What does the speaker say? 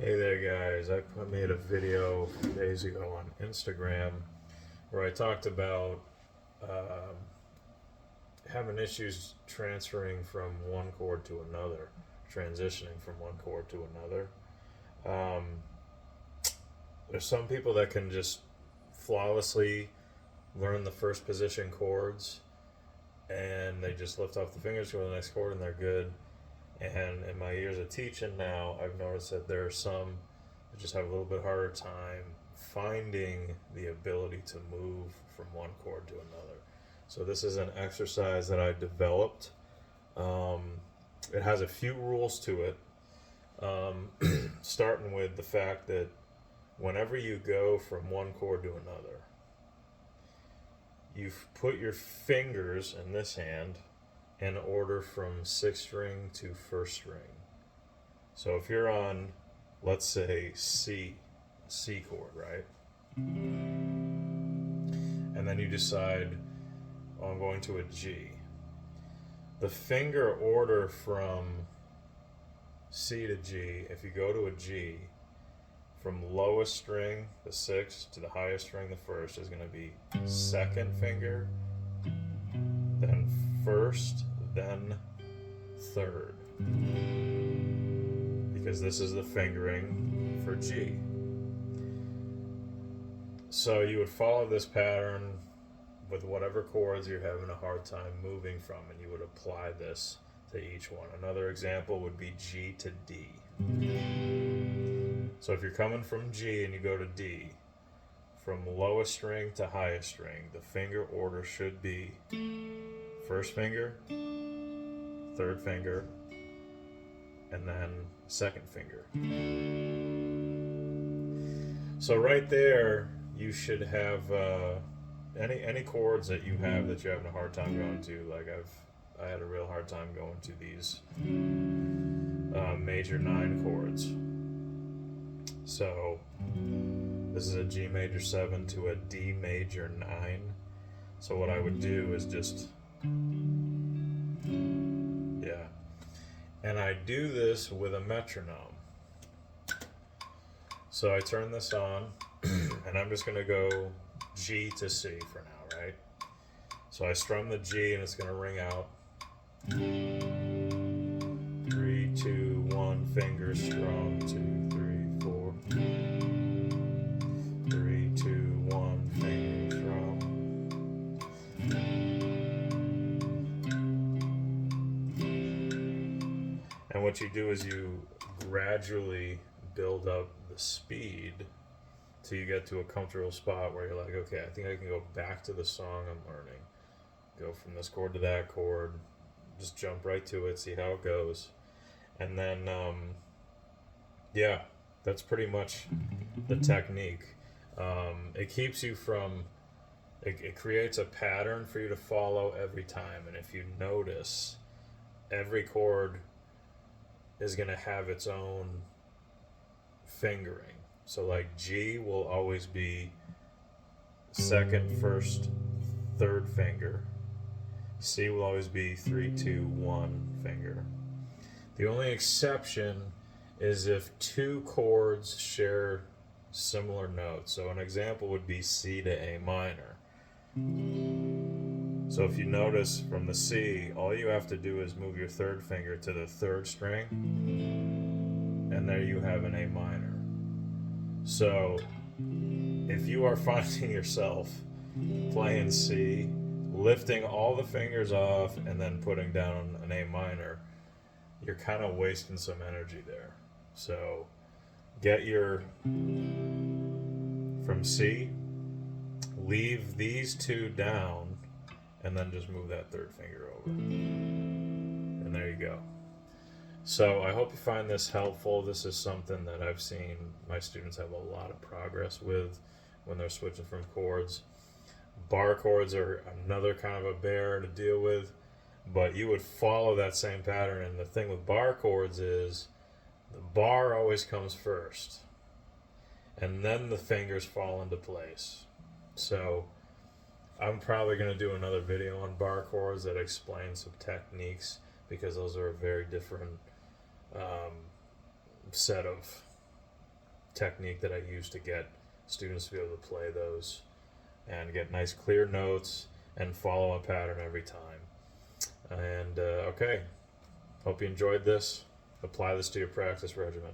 Hey there, guys. I made a video a few days ago on Instagram where I talked about um, having issues transferring from one chord to another, transitioning from one chord to another. Um, there's some people that can just flawlessly learn the first position chords and they just lift off the fingers, go to the next chord, and they're good. And in my years of teaching now, I've noticed that there are some that just have a little bit harder time finding the ability to move from one chord to another. So this is an exercise that I developed. Um, it has a few rules to it, starting with the fact that whenever you go from one chord to another, you put your fingers in this hand in order from sixth string to first string. So if you're on, let's say, C chord, right? And then you decide, oh, I'm going to a G. The finger order from C to G, if you go to a G, from lowest string, the sixth, to the highest string, the first, is going to be second finger, then first, then third. Because this is the fingering for G. So you would follow this pattern with whatever chords you're having a hard time moving from, and you would apply this to each one. Another example would be G to D. So if you're coming from G and you go to D, from lowest string to highest string, the finger order should be first finger, third finger, and then second finger. So right there, you should have any chords that you have that you're having a hard time going to. Like I had a real hard time going to these major 9 chords. So this is a G major 7 to a D major 9. So what I would do is just, yeah. And I do this with a metronome. So I turn this on, and I'm just going to go G to C for now, right? So I strum the G, and it's going to ring out. 3, 2, 1, finger strum, 2, 3, 4. 3, 2, 1, finger strum. And what you do is you gradually build up the speed till you get to a comfortable spot where you're like, okay, I think I can go back to the song I'm learning. Go from this chord to that chord, just jump right to it, see how it goes. And then, yeah, that's pretty much the technique. It keeps you from, it creates a pattern for you to follow every time. And if you notice, every chord is going to have its own fingering. So like G will always be second, first, third finger. C will always be 3, 2, 1 finger. The only exception is if 2 chords share similar notes. So an example would be C to A minor. So if you notice from the C, all you have to do is move your third finger to the third string, and there you have an A minor. So if you are finding yourself playing C, lifting all the fingers off and then putting down an A minor, you're kind of wasting some energy there. So get your, from C, leave these 2 down, and then just move that third finger over. And there you go. So I hope you find this helpful. This is something that I've seen my students have a lot of progress with when they're switching from chords. Bar chords are another kind of a bear to deal with, but you would follow that same pattern. And the thing with bar chords is the bar always comes first, and then the fingers fall into place. So I'm probably going to do another video on bar chords that explains some techniques, because those are a very different set of technique that I use to get students to be able to play those and get nice clear notes and follow a pattern every time. And okay, hope you enjoyed this. Apply this to your practice regimen.